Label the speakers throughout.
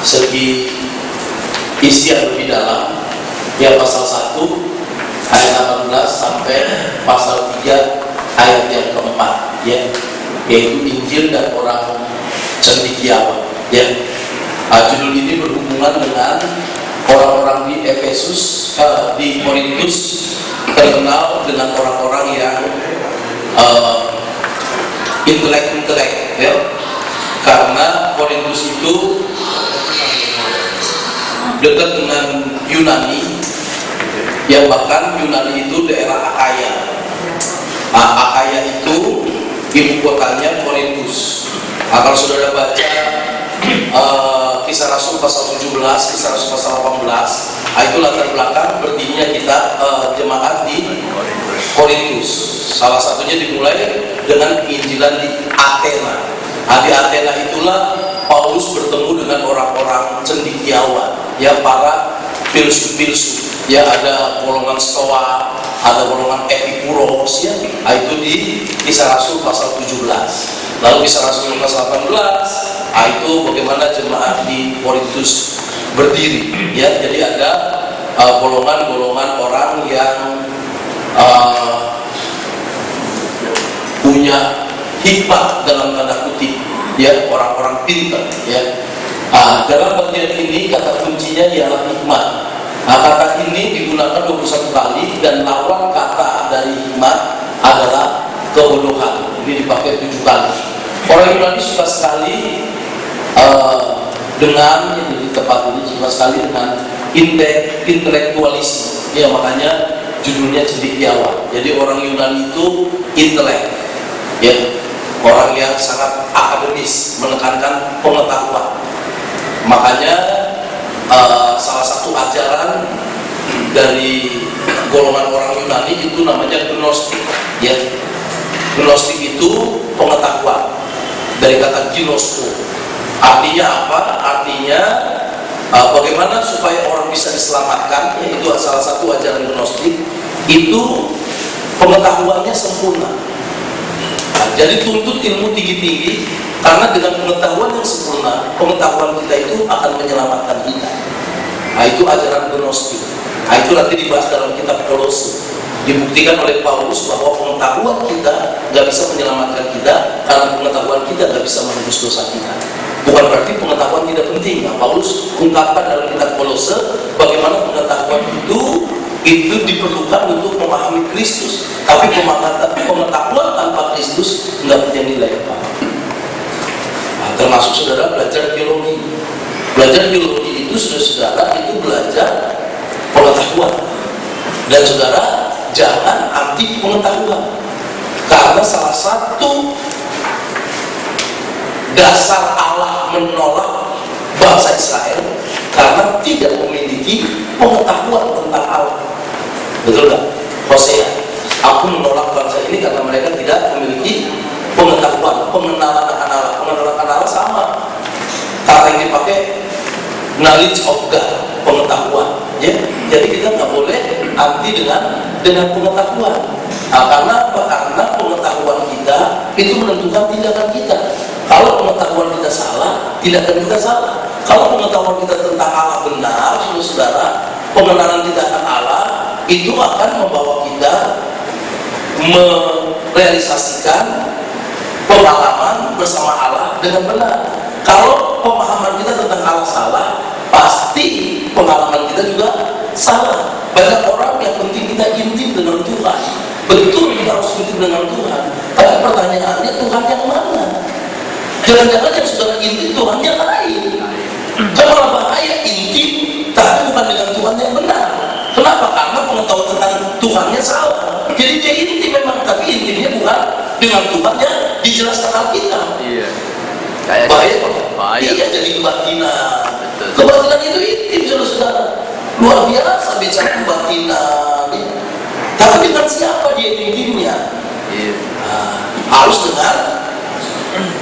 Speaker 1: segi isi yang lebih dalam, ya pasal 1 ayat 18 sampai pasal 3 ayat yang keempat, ya, yaitu Injil dan orang cendekiawan, ya. Judul ini berhubungan dengan orang-orang di Efesus, di Korintus terkenal dengan orang-orang yang intelek, ya, karena Korintus itu dekat dengan Yunani, yang bahkan Yunani itu daerah Akaya. Akaya itu ibu kotanya Korintus. Kalau saudara baca Kisah Rasul pasal 17, Kisah Rasul pasal 18, itu latar belakang berdirinya kita jemaat di Korintus. Salah satunya dimulai dengan penginjilan di Athena. Di Athena itulah Paulus bertemu dengan orang-orang cendekiawan, ya, para filsuf, ya, ada golongan Stoa, ada golongan Epikuros, ya. Itu di Kisah Rasul pasal 17. Lalu Kisah Rasul pasal 18, itu bagaimana jemaat di Korintus berdiri, ya. Jadi ada golongan-golongan orang yang punya hikmat dalam tanda kutip, ya, orang-orang pintar, ya. Dalam bagian ini kata kuncinya ialah hikmat. Kata ini digunakan 21 kali dan lawan kata dari hikmat adalah kebodohan. Ini dipakai 7 kali. Orang Yunani suka sekali dengan di tempat ini suka sekali dengan intelektualisme, ya, makanya judulnya cendekiawan. Jadi orang Yunani itu intelek, ya, orang yang sangat akademis, menekankan pengetahuan. Makanya salah satu ajaran dari golongan orang Yunani itu namanya Gnostik, ya. Gnostik itu pengetahuan, dari kata ginosko. Artinya apa? Artinya bagaimana supaya orang bisa diselamatkan, ya, itu salah satu ajaran Gnostik. Itu pengetahuannya sempurna. Jadi tuntut ilmu tinggi-tinggi, karena dengan pengetahuan yang sempurna, pengetahuan kita itu akan menyelamatkan kita. Itu ajaran Gnostik. Itu nanti dibahas dalam kitab Kolose. Dibuktikan oleh Paulus bahwa pengetahuan kita nggak bisa menyelamatkan kita, karena pengetahuan kita nggak bisa menebus dosa kita. Bukan berarti pengetahuan tidak penting. Paulus ungkapkan dalam kitab Kolose bagaimana pengetahuan itu diperlukan untuk memahami Kristus. Tapi pengetahuan tanpa Kristus nggak punya nilai apa-apa. Termasuk saudara belajar teologi. Belajar teologi itu saudara itu belajar pengetahuan. Dan saudara jangan anti pengetahuan, karena salah satu dasar Allah menolak bangsa Israel karena tidak memiliki pengetahuan tentang Allah. Betul nggak? Hosea, aku menolak bangsa ini karena mereka tidak memiliki pengetahuan, pengenalan akan Allah. Pengenalan akan Allah sama, kata yang dipakai knowledge of God, pengetahuan, ya. Jadi kita nggak boleh anti dengan pengetahuan. Karena apa? Karena pengetahuan kita itu menentukan tindakan kita. Kalau pengetahuan kita salah, tindakan kita salah. Kalau pengetahuan kita tentang Allah benar, saudara, pengenalan kita akan Allah itu akan membawa kita merealisasikan pengalaman bersama Allah dengan benar. Kalau pemahaman kita tentang Allah salah, pasti pengalaman kita juga salah. Banyak orang yang penting kita intim dengan Tuhan. Betul, kita harus intim dengan Tuhan. Tapi pertanyaannya, Tuhan yang mana? Jangan-jangan yang saudara intim Tuhan yang lain. Kan malah bahaya intim, tapi bukan dengan Tuhan yang benar. Kenapa? Karena pengetahuan tentang Tuhannya salah. Jadi dia intim memang, tapi intimnya bukan dengan Tuhan yang dijelaskan Alkitab. Iya. Bahaya kok. Iya, jadi kebatinan. Kebatinan itu intim, saudara. Luar biasa bicara kebatinan. Tapi dengan siapa dia intimnya? Harus dengan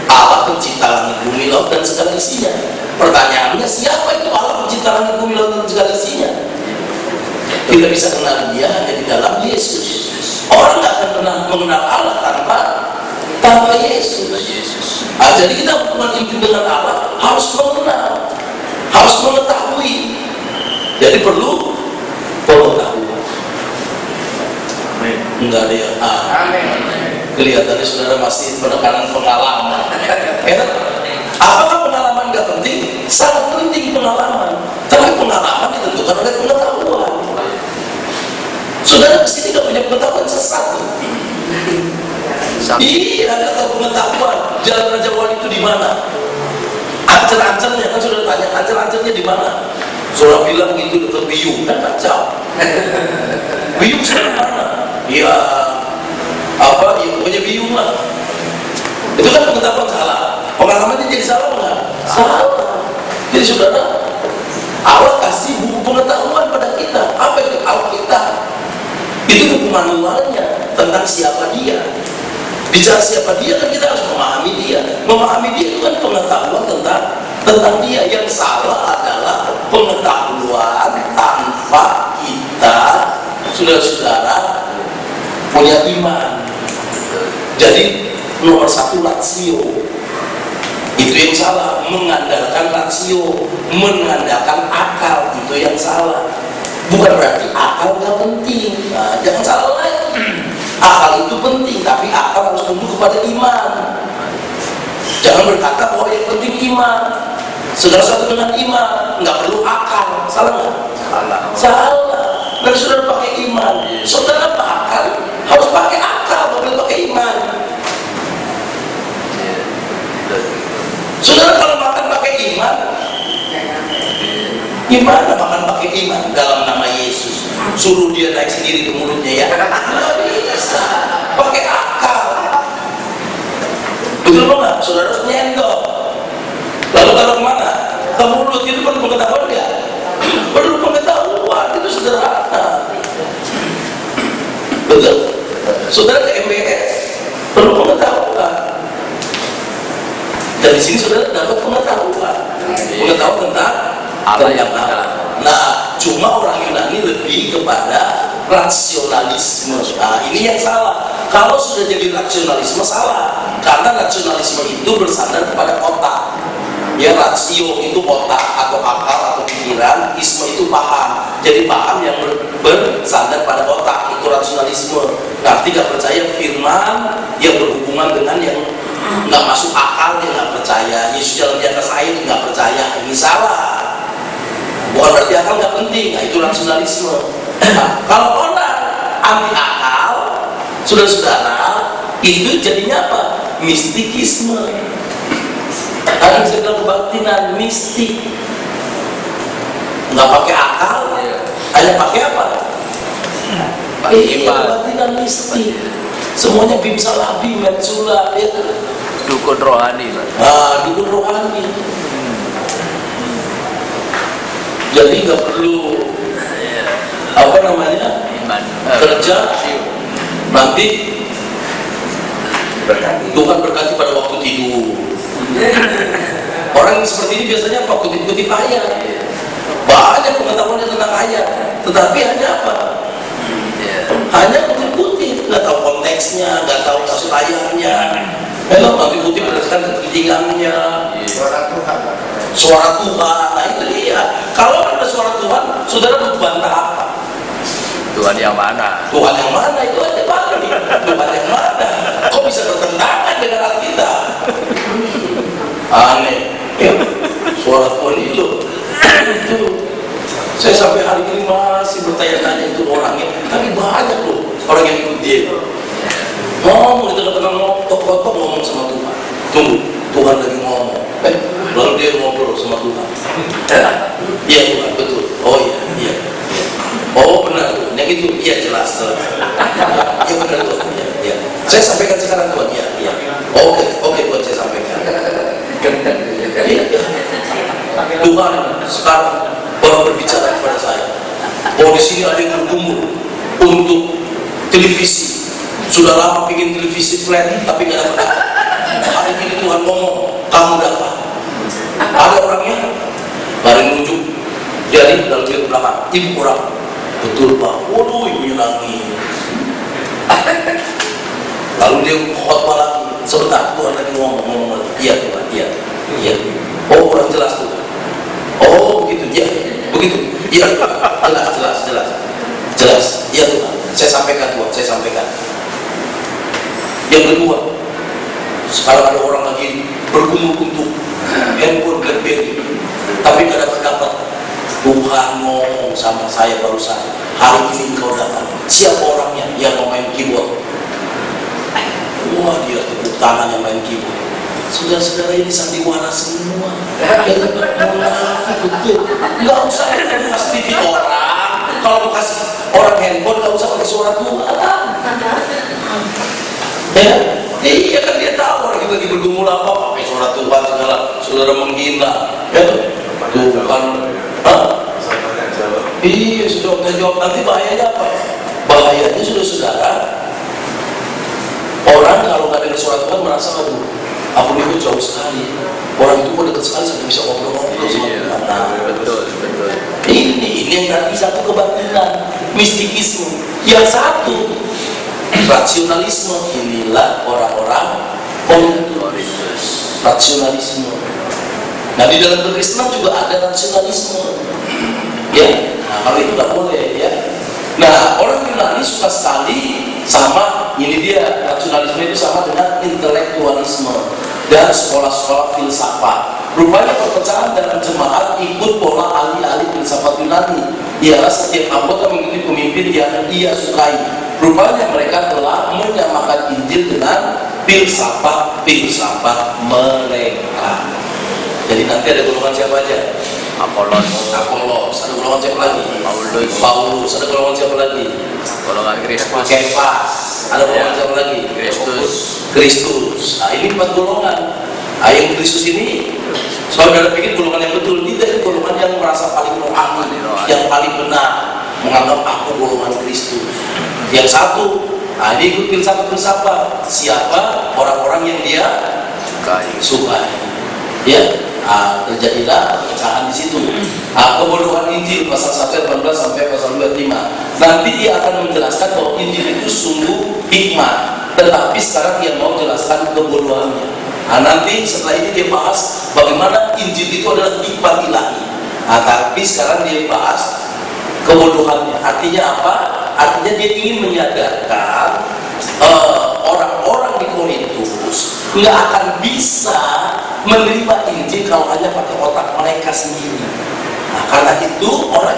Speaker 1: Allah pencipta langit bumi laut dan segala isinya. Pertanyaannya, siapa itu Allah pencipta langit bumi laut dan segala isinya? Kita bisa kenal dia hanya di dalam Yesus. Orang nggak akan pernah mengenal Allah tanpa Yesus. Jadi kita hubungan intim dengan Allah harus mengenal, Enggak ada yang kelihatannya saudara masih penekanan pengalaman. Ya, apakah pengalaman gak penting? Sangat penting pengalaman. Tapi pengalaman ditentukan oleh pengetahuan. Saudara kesini gak punya pengetahuan sesat. Iya, gak tahu pengetahuan. Jalan Raja Wali itu di mana? Ancer-ancernya kan sudah tanya, ancer-ancernya di mana? Saudara bilang itu dekat Biyung, kan kacau. Biyung sekarang mana? Ya, apa? Ya pokoknya Biyung lah. Itu kan pengetahuan salah. Pengalamannya jadi salah nggak? Salah. Jadi saudara, Allah kasih buku pengetahuan pada kita. Apa itu Alkitab? Itu buku manualnya tentang siapa dia. Bicara siapa dia kan kita harus memahami dia. Memahami dia itu kan pengetahuan tentang dia. Yang salah adalah pengetahuan tanpa kita, saudara-saudara, punya iman. Jadi nomor satu rasio. Itu yang salah. Mengandalkan rasio, mengandalkan akal, itu yang salah. Bukan berarti akal gak penting. Nah, jangan salah lagi. Akal itu penting, tapi akal harus tunduk kepada iman. Jangan berkata bahwa yang penting iman. Saudara satu dengan iman, nggak perlu akal. Salah nggak? Salah. Kalau saudara pakai iman, saudara makan harus pakai akal, bukan pakai iman. Saudara kalau makan pakai iman, gimana makan pakai iman dalam nama Yesus? Suruh dia naik sendiri ke mulutnya ya? Nggak bisa. Pakai akal. Betul nggak? Saudara harus nyendok. Lalu taruh kemana? Ke mulut. Itu perlu pengetahuan nggak? Perlu pengetahuan. Itu sederhana. Betul. Saudara ke MBS perlu pengetahuan. Dari sini saudara dapat pengetahuan. Pengetahuan tentang Allah yang Maha. Nah, cuma orang Yunani lebih kepada rasionalisme. Nah, ini yang salah. Kalau sudah jadi rasionalisme salah, karena rasionalisme itu bersandar kepada otak. Ya, rasio itu otak atau akal atau pikiran, isme itu paham. Jadi paham yang bersandar pada otak itu rasionalisme. Nanti gak percaya firman yang berhubungan dengan yang nggak masuk akal, dia nggak percaya Yesus jalan di atas air, nggak percaya. Ini salah. Bukan berarti akal nggak penting. Nah, itu rasionalisme. Nah, kalau orang anti akal, saudara-saudara, itu jadinya apa? Mistikisme. Ada yang sedang kebatinan, mistik. Nggak pakai akal, hanya pakai apa? Pakai iman. Kebatinan mistik. Semuanya bimsalabi, mensula, ya.
Speaker 2: Dukun rohani.
Speaker 1: Nah, dukun rohani. Jadi nggak perlu apa namanya kerja, nanti Tuhan berkati pada waktu tidur. Orang seperti ini biasanya apa? Kutip-kutip ayat. Banyak pengetahuannya tentang ayat, tetapi hanya apa? Hanya kutip-kutip, nggak tahu konteksnya, nggak tahu maksud ayatnya. Kalau nanti kutip berdasarkan kepentingannya. Suara Tuhan, nah itu dia. Kalau ada suara Tuhan, saudara butuh bantah apa?
Speaker 2: Tuhan yang mana?
Speaker 1: Tuhan yang mana? Itu aja balik. Tuhan yang mana? Kok bisa bertentangan dengan Alkitab? Aneh. Ya, suara Tuhan itu. Saya sampai hari ini masih bertanya-tanya itu orangnya. Tapi banyak loh orang yang ikut dia. Ngomong di tengah-tengah ngotot-ngotot ngomong sama Tuhan. Tunggu, Tuhan lagi ngomong. Lalu dia ngobrol sama Tuhan. Iya Tuhan, betul. Oh iya, iya. Oh benar Tuhan, yang itu, iya jelas. Iya benar Tuhan, iya, iya. Saya sampaikan sekarang Tuhan, iya, iya. Oke Tuhan, saya sampaikan. Iya, iya. Tuhan sekarang baru berbicara kepada saya. Oh di sini ada yang bergumul untuk televisi. Sudah lama pingin televisi flat, tapi nggak dapat. Hari ini Tuhan ngomong, kamu dapat. Ada orangnya, bareng nunjuk, jadi dalam ke belakang, ibu orang, betul Pak, waduh ibunya nangis. Lalu dia khotbah lagi, sebentar Tuhan lagi ngomong lagi, iya Tuhan, iya. Oh kurang jelas tuh. Oh begitu, iya, begitu, iya, jelas, iya Tuhan, saya sampaikan Tuhan, saya sampaikan. Yang kedua, sekarang ada orang lagi bergumul untuk handphone BlackBerry, tapi gak dapat. Tuhan ngomong sama saya barusan, hari ini engkau dapat. Siapa orangnya yang mau main keyboard? Wah, dia tepuk tangan yang main keyboard. Saudara-saudara ini sandiwara semua. Munafik betul. Nggak usah kasih TV orang. Kalau mau kasih orang handphone, nggak usah pakai suara Tuhan. Ya, iya kan dia tahu orang kita lagi bergumul apa pakai suara Tuhan segala, saudara menghina. Ya, Tuhan. Iya, sudah jawab. Nanti bahayanya apa? Bahayanya saudara-saudara, orang kalau nggak dengar suara Tuhan merasa aduh, aku itu jauh sekali. Orang itu kok dekat sekali sampai bisa ngobrol-ngobrol sama Tuhan. Nah,
Speaker 2: betul.
Speaker 1: ini yang berarti satu kebatilan, mistikisme. Yang satu rasionalisme. Inilah orang-orang komunitas rasionalisme. Nah, di dalam berkristenan juga ada rasionalisme. Ya, nah, kalau itu nggak boleh ya. Nah, orang Yunani suka sekali sama ini dia, rasionalisme itu sama dengan intelektualisme dan sekolah-sekolah filsafat. Rupanya perpecahan dalam jemaat ikut pola ahli-ahli filsafat Yunani. Ialah setiap anggota mengikuti pemimpin yang ia sukai. Rupanya mereka telah menyamakan Injil dengan filsafat mereka. Jadi nanti ada golongan siapa aja? Apolos, ada golongan siapa lagi? Paulus, ada golongan siapa lagi?
Speaker 2: Golongan Kristus.
Speaker 1: Kefas, ada golongan siapa lagi? Kristus. Nah, ini 4 golongan. Nah, yang Kristus ini, saudara pikir golongan yang betul, tidak, golongan yang merasa paling rohani, yang paling benar, menganggap aku golongan Kristus. Yang satu, nah ini ikut filsafat. Siapa orang-orang yang dia sukai? Ya. Terjadilah perpecahan di situ. Kebodohan Injil pasal 1 ayat 18 sampai pasal 25. Nanti ia akan menjelaskan bahwa Injil itu sungguh hikmat, tetapi sekarang dia mau jelaskan kebodohannya. Nah, nanti setelah ini dia bahas bagaimana Injil itu adalah hikmat ilahi. Nah, tapi sekarang dia bahas kebodohannya. Artinya apa? Artinya dia ingin menyadarkan orang-orang di Korintus nggak akan bisa menerima Injil kalau hanya pakai otak mereka sendiri. Nah, karena itu orang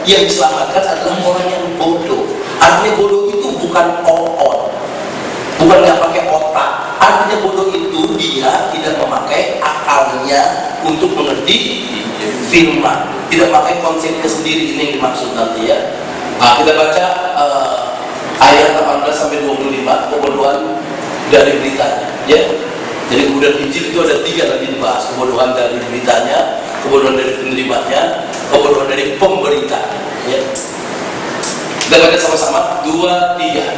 Speaker 1: yang diselamatkan adalah orang yang bodoh. Artinya bodoh itu bukan on, bukan nggak pakai otak. Artinya bodoh itu dia tidak memakai akalnya untuk mengerti firman, tidak pakai konsepnya sendiri. Ini yang dimaksud nanti ya. Nah, kita baca ayat 18 sampai 25 kebodohan dari beritanya. Ya. Jadi kemudian Injil itu ada 3 nanti dibahas. Kebodohan dari beritanya, kebodohan dari penerimanya, kebodohan dari pemberitanya. Ya. Kita baca sama-sama 2, 3.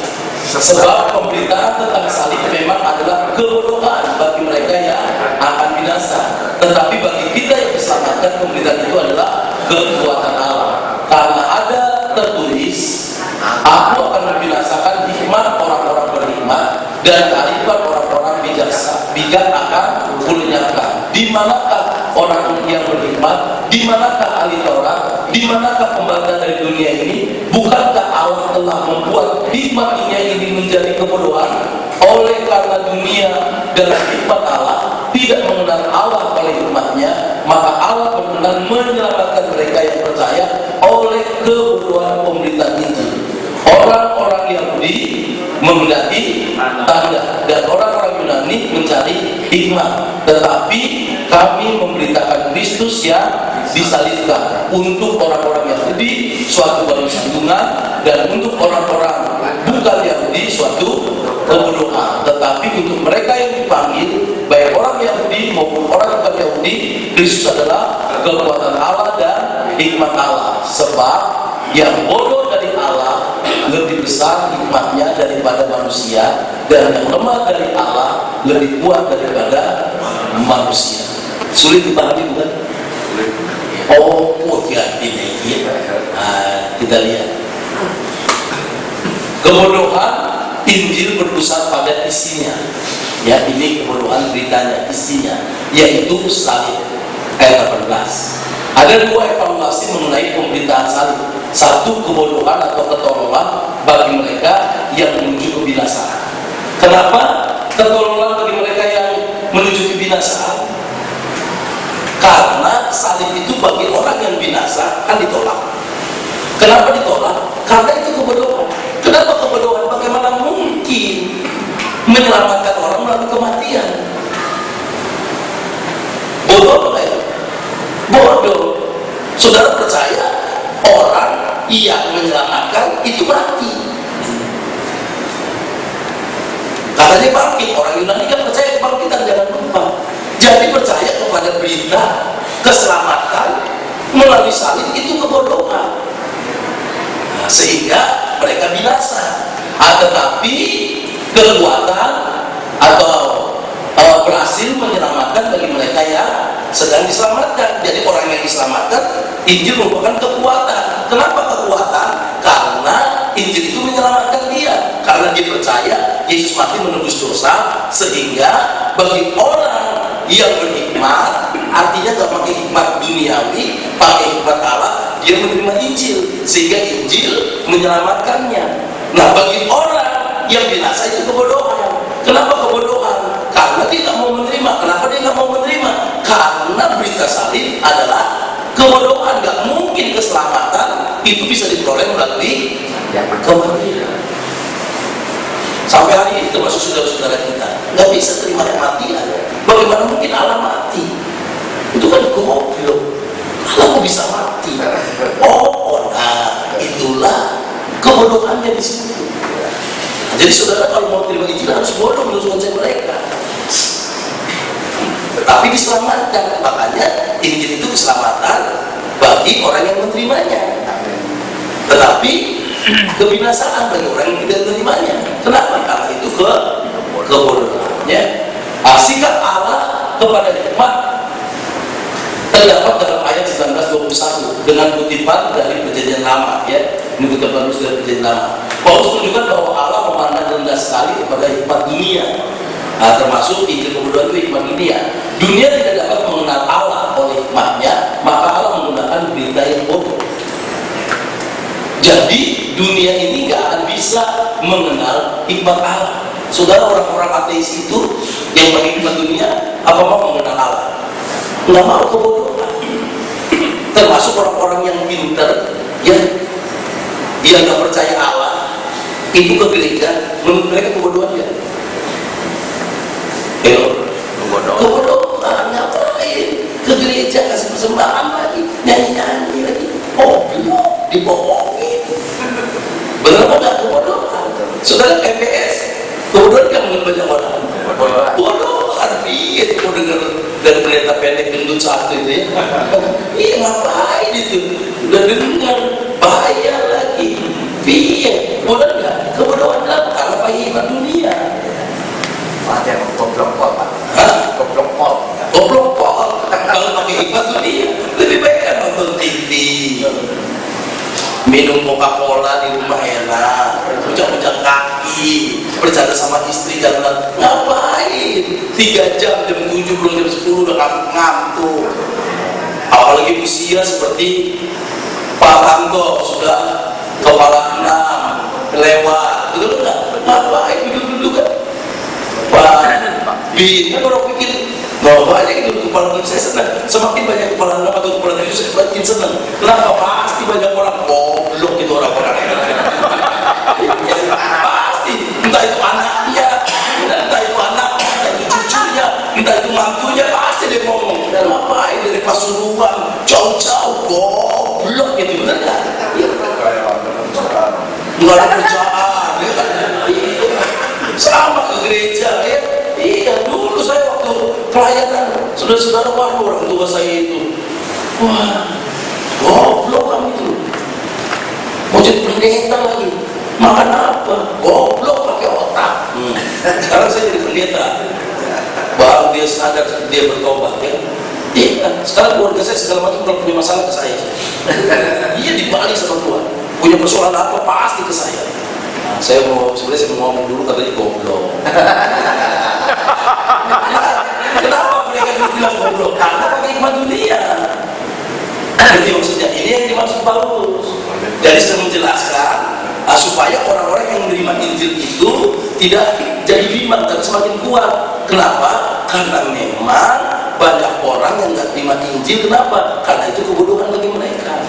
Speaker 1: Sebab pemberitaan tentang salib memang adalah kebodohan bagi mereka yang akan binasa, tetapi bagi kita yang diselamatkan pemberitaan itu adalah kekuatan Allah. Karena ada tertulis, aku akan membinasakan hikmat orang-orang berhikmat dan kearifan orang-orang bijak akan kulenyapkan. Di manakah orang yang berhikmat? Di manakah ahli Taurat? Di manakah pembantah dari dunia ini? Bukankah Allah telah membuat hikmatnya ini menjadi kebodohan? Oleh karena dunia dalam hikmat Allah tidak mengenal Allah oleh hikmatnya, maka Allah berkenan menyelamatkan mereka yang percaya oleh kebodohan pemberitaan Injil. Orang-orang Yahudi menghendaki tanda dan orang-orang Yunani mencari hikmat, tetapi kami memberitakan Kristus yang disalibkan. Untuk orang-orang Yahudi suatu baru sandungan, dan untuk orang-orang bukan Yahudi suatu kebodohan. Tetapi untuk mereka yang dipanggil, baik orang Yahudi maupun orang bukan Yahudi, Kristus adalah kekuatan Allah dan hikmat Allah. Sebab yang bodoh dari Allah lebih besar hikmatnya daripada manusia, dan yang lemah dari Allah lebih kuat daripada manusia. Sulit dipahami bukan? Oh, ya ini ya. Nah, kita lihat kebodohan Injil berpusat pada isinya. Ya, ini kebodohan beritanya, isinya yaitu salib. Ayat 18. Ada 2 evaluasi mengenai pemberitaan salib. Satu, kebodohan atau ketolongan bagi mereka yang menuju kebinasaan. Kenapa pertolongan bagi mereka yang menuju kebinasaan? Karena salib itu bagi orang yang binasa kan ditolak. Kenapa ditolak? Karena itu kebodohan. Kenapa kebodohan? Bagaimana mungkin menyelamatkan orang melalui kematian? Bodoh apa ya? Bodoh. Saudara percaya orang yang menyelamatkan itu mati? Katanya bangkit. Orang Yunani kan percaya kebangkitan, jangan lupa. Jadi percaya kepada berita keselamatan melalui salib itu kebodohan. Nah, sehingga mereka binasa. Tetapi kekuatan atau berhasil menyelamatkan bagi mereka yang sedang diselamatkan. Jadi orang yang diselamatkan, Injil merupakan kekuatan. Kenapa kekuatan? Karena Injil itu menyelamatkan dia. Karena dia percaya Yesus mati menebus dosa, sehingga bagi orang yang berhikmat, artinya gak pakai hikmat duniawi, pakai hikmat Allah, dia menerima Injil, sehingga Injil menyelamatkannya. Nah, bagi orang yang binasa itu kebodohan. Kenapa kebodohan? Karena dia gak mau menerima. Kenapa dia gak mau menerima? Karena berita salib adalah kebodohan. Gak mungkin keselamatan itu bisa diperoleh melalui kematian. Sampai hari ini termasuk saudara-saudara kita nggak bisa terima kematian. Bagaimana mungkin Allah mati? Itu kan goblok. Allah kok bisa mati? Nah itulah kebodohannya di situ. Jadi saudara kalau mau terima Injil harus bodoh menurut konsep mereka. Tetapi diselamatkan. Makanya Injil itu keselamatan bagi orang yang menerimanya. Tetapi kebinasaan bagi orang yang tidak menerimanya. Kenapa? Karena itu kebodohannya. Sikap Allah kepada umat terdapat dalam ayat 19:21 dengan kutipan dari Perjanjian Lama, ya. Ini kutipan dari Perjanjian Lama. Paulus menunjukkan bahwa Allah memandang rendah sekali kepada hikmat dunia. Termasuk Injil kebodohan itu hikmat dunia. Dunia tidak dapat mengenal Allah oleh hikmatnya, maka Allah menggunakan berita yang bodoh. Jadi dunia ini gak akan bisa mengenal hikmat Allah. Saudara, orang-orang ateis itu yang pakai hikmat dunia, apa mau mengenal Allah? Nggak mau, kebodohan. Termasuk orang-orang yang pintar, yang gak percaya Allah, itu ke gereja, menurut mereka kebodohan ya. Kebodohan, ngapain? Ke gereja kasih persembahan lagi, nyanyi-nyanyi lagi, belum dibohongin. Benar apa enggak kebodohan? Saudara PPS, kebodohan kan menurut banyak orang. Bodohan, iya mau dengar dari pendeta pendek gendut satu itu ya. Iya ngapain itu? Udah dengar, bayar lagi. Iya, bodoh enggak? Kebodohan apa? Karena pahit dunia.
Speaker 2: Ada goblok Pak.
Speaker 1: Goblok Pak. Kalau pakai hikmat dunia, lebih baik kan nonton TV, minum Coca-Cola di rumah enak, puncak-puncak kaki, bercanda sama istri jalan. Ngapain? 3 jam, jam 7 belum jam 10 udah ngantuk. Apalagi usia seperti Pak Tanto sudah kepala 6 lewat, betul nggak? Ngapain duduk-duduk kan? Bin, kan orang pikir banyak itu kepala bin saya senang. Semakin banyak kepala 6 atau kepala 7 saya makin senang. Kenapa? Pasti banyak orang goblok itu orang-orang. Pasti, entah itu anaknya, entah itu anaknya, entah itu cucunya, entah itu mantunya, pasti dia ngomong. Dan ngapain dari Pasuruan jauh-jauh goblok gitu, bener nggak? Nggak ada kerjaan, ya kan? Sama ke gereja, ya. Iya, dulu saya waktu pelayanan, saudara-saudara, wah orang tua saya itu, wah, goblok kamu itu, mau jadi pendeta lagi, makan apa? Goblok pakai otak. Sekarang saya jadi pendeta, baru dia sadar dia bertobat, ya. Iya, sekarang keluarga saya segala macam kalau punya masalah ke saya. Iya, dibalik sama Tuhan, punya persoalan apa pasti ke saya. Nah, sebenarnya saya mau ngomong dulu katanya goblok. Kenapa mereka bilang goblok? Karena pakai hikmat dunia. Jadi maksudnya ini yang dimaksud Paulus. Jadi sedang menjelaskan supaya orang-orang yang menerima Injil itu tidak jadi bimbang, tapi semakin kuat. Kenapa? Karena memang banyak orang yang nggak terima Injil. Kenapa? Karena itu kebodohan bagi mereka.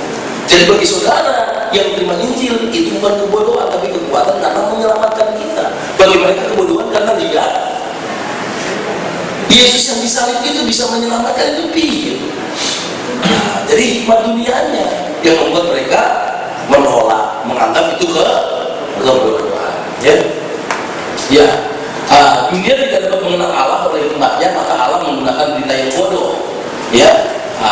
Speaker 1: Jadi bagi saudara yang terima Injil itu bukan kebodohan, tapi kekuatan karena menyelamatkan kita. Bagi mereka kebodohan karena lihat Yesus yang disalib itu bisa menyelamatkan, itu pikir. Nah, jadi hikmat dunianya yang membuat mereka menolak, menganggap itu kebodohan. Ya, dunia tidak dapat mengenal Allah oleh hikmatnya, maka Allah menggunakan berita yang bodoh, ya,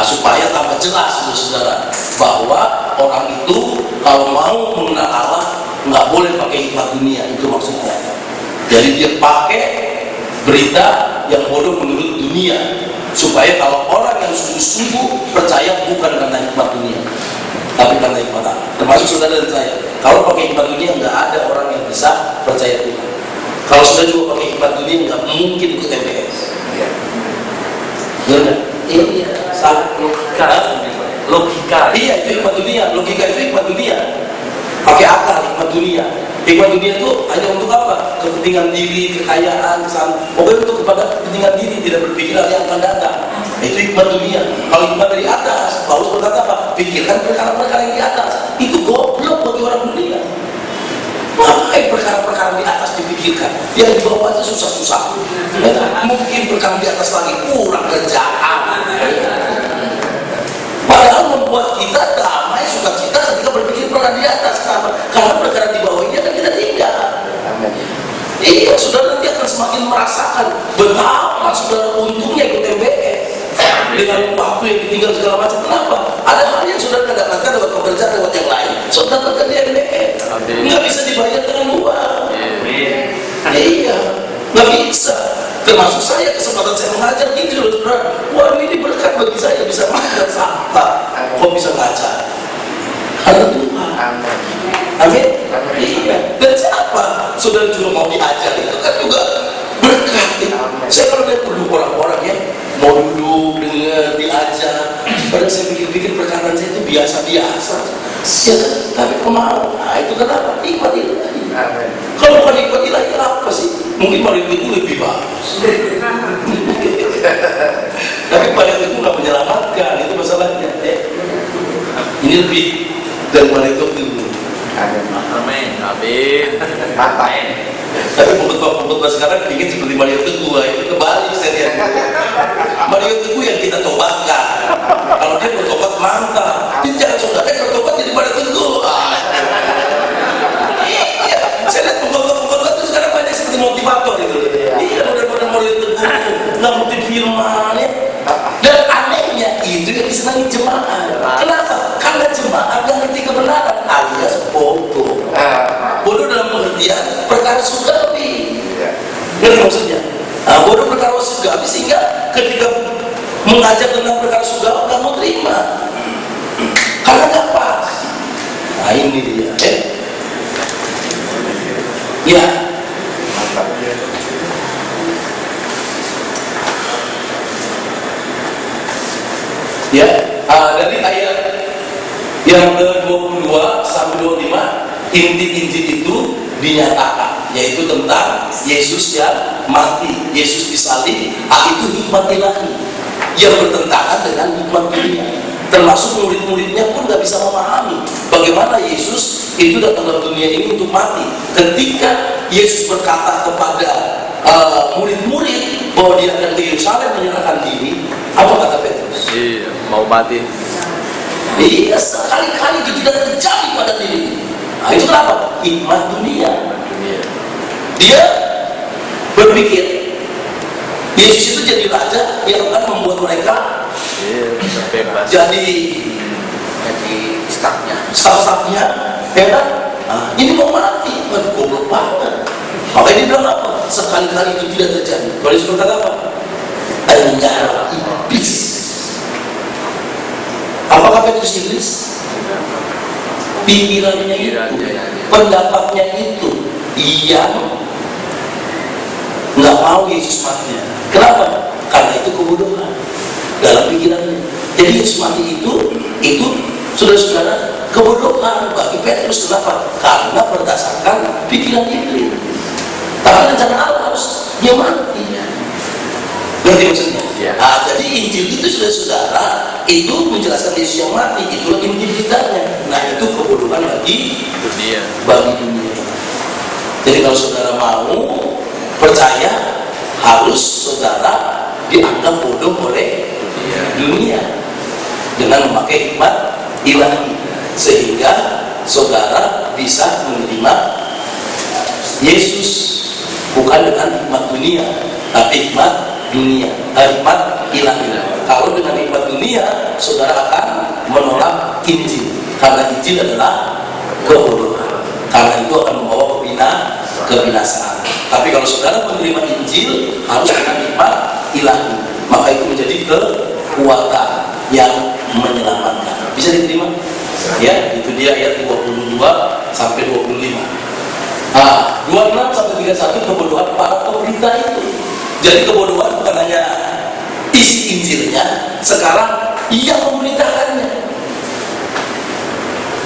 Speaker 1: supaya tambah jelas, saudara, bahwa orang itu kalau mau mengenal Allah nggak boleh pakai hikmat dunia, itu maksudnya. Jadi dia pakai berita yang bodoh menurut dunia, supaya kalau orang yang sungguh-sungguh percaya bukan karena hikmat dunia, tapi karena hikmat Allah. Termasuk saudara dan saya, kalau pakai hikmat dunia nggak ada orang yang bisa percaya Tuhan. Kalau sudah juga pakai hikmat dunia nggak mungkin ikut MBS. Benar? Iya, salah. Logika. Iya, itu hikmat dunia. Logika itu hikmat dunia. Pakai akal, hikmat dunia. Hikmat dunia itu hanya untuk apa? Kepentingan diri, kekayaan, pokoknya untuk kepada kepentingan diri, tidak berpikir yang akan datang. Itu hikmat dunia. Kalau hikmat dari atas, Paulus berkata apa? Pikirkan perkara-perkara yang di atas. Itu goblok bagi orang dunia. Ngapain perkara-perkara di atas dipikirkan? Yang di bawah itu susah-susah. Mungkin perkara di atas lagi kurang kerjaan. Padahal membuat kita damai, sukacita ketika berpikir perkara di atas. Karena perkara di bawah ini akan kita tinggal. Iya, saudara nanti akan semakin merasakan betapa saudara untungnya ikut MBS dengan waktu yang ditinggal segala macam. Kenapa? Ada hal yang saudara dapatkan lewat pekerjaan, lewat yang lain, saudara dapatkan di MBS. Nggak bisa dibayar dengan uang. Iya, nggak bisa. Termasuk saya, kesempatan saya mengajar ini, saudara. Waduh, ini berkat bagi saya, bisa makan sampah. Kok bisa ngajar? Karena Tuhan. Amin. Iya. Dan siapa saudara juga mau diajar itu kan juga berkat. Saya kalau lihat dulu orang-orang ya mau duduk dengar diajar, pada saya pikir-pikir perkataan saya itu biasa-biasa. Ya kan? Tapi kok mau? Nah itu kenapa? Hikmat ilahi. Kalau bukan hikmat ilahi apa sih? Mungkin paling itu lebih bagus. Tapi paling itu nggak menyelamatkan, itu masalahnya. Ini lebih dari paling itu dulu.
Speaker 3: Amin. Amin.
Speaker 2: Amin.
Speaker 1: Tapi pengkhotbah sekarang ingin seperti Mario Teguh, itu kebalik saya lihat. Mario Teguh yang kita tobatkan. Kalau dia bertobat mantap, dia jangan saudara bertobat jadi Mario Teguh. Iya, saya lihat pengkhotbah itu sekarang banyak seperti motivator itu. Iya, benar-benar Mario Teguh, nggak motif firman ya. Dan anehnya itu yang disenangi jemaat. Kenapa? Karena jemaat yang ngerti kebenaran alias bodoh. Bodoh dalam pengertian perkara surgawi. Ngerti maksudnya? Bodoh perkara surgawi sehingga ketika mengajar tentang perkara surgawi nggak mau terima. Karena nggak pas. Nah ini dia. Ya. Ya, dari ayat yang ke-22 sampai 25 inti Injil itu dinyatakan, yaitu tentang Yesus yang mati, Yesus disalib. Itu hikmat ilahi yang bertentangan dengan hikmat dunia. Termasuk murid-muridnya pun gak bisa memahami bagaimana Yesus itu datang dalam dunia ini untuk mati. Ketika Yesus berkata kepada murid-murid bahwa dia akan ke Yerusalem menyerahkan diri, apa kata Petrus?
Speaker 3: Iya, mau mati.
Speaker 1: Iya, sekali-kali itu tidak terjadi pada diri. Nah, itu kenapa? Hikmat dunia. Dia berpikir Yesus itu jadi raja yang akan membuat mereka
Speaker 3: bebas.
Speaker 1: jadi staff-staffnya, ya kan? Nah, ini mau mati, kan goblok banget. Makanya dia bilang apa? Sekali-kali itu tidak terjadi. Kalau Yesus berkata apa? Anjara iblis. Apakah Petrus iblis? Pikirannya itu, pendapatnya itu, yang nggak mau Yesus mati. Kenapa? Karena itu kebodohan dalam pikirannya. Jadi Yesus mati itu saudara-saudara, kebodohan bagi Petrus. Kenapa? Karena berdasarkan pikiran iblis. Tapi rencana Allah harus dia mati. Ngerti maksudnya?
Speaker 3: Ya.
Speaker 1: Nah, jadi Injil itu saudara itu menjelaskan Yesus yang mati. Itulah Injil kitanya. Nah, itu kebodohan bagi
Speaker 3: Dunia.
Speaker 1: dunia. Jadi kalau saudara mau percaya, harus saudara dianggap bodoh oleh dunia dengan memakai hikmat ilahi, sehingga saudara bisa menerima Yesus bukan dengan hikmat dunia, tapi hikmat dunia, hikmat ilahi. Kalau dengan hikmat dunia, saudara akan menolak Injil, karena Injil adalah kebodohan. Karena itu akan membawa kebinasaan. Tapi kalau saudara menerima Injil, harus dengan hikmat ilahi, maka itu menjadi kekuatan yang menyelamatkan. Bisa diterima? Ya, itu dia ayat 22 sampai 25. 26 sampai 31 kebodohan para pemberita itu. Jadi kebodohan bukan hanya isi Injilnya, sekarang ia memberitakannya.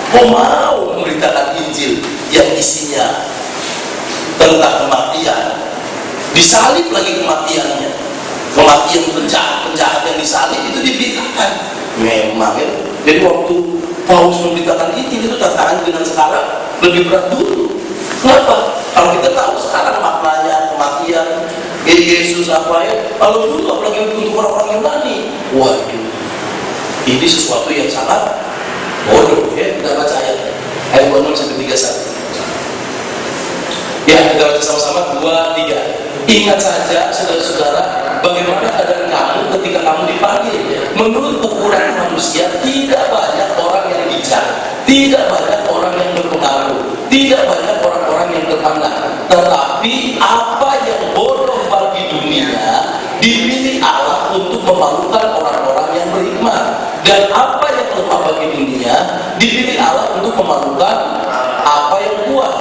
Speaker 1: Mau memberitakan Injil yang isinya tentang kematian, disalib lagi kematiannya, kematian penjahat yang disalib itu diberitakan. Memang ya. Jadi waktu Paulus memberitakan Injil itu tantangan dengan sekarang lebih berat dulu. Kenapa? Kalau kita tahu sekarang maknanya kematian Yesus apa ya, kalau dulu apalagi untuk orang-orang Yunani, waduh, ini sesuatu yang sangat bodoh ya. Kita baca ayat 26 sampai 31. Ya, kita baca sama-sama 2, 3. Ingat saja saudara-saudara, bagaimana keadaan kamu ketika kamu dipanggil. Menurut ukuran manusia, tidak banyak orang yang bijak, tidak banyak orang yang berpengaruh, tidak banyak orang-orang yang terpandang. Tetapi apa yang bodoh bagi dunia dipilih Allah untuk memalukan orang-orang yang berhikmat, dan apa yang lemah bagi dunia dipilih Allah untuk memalukan apa yang kuat,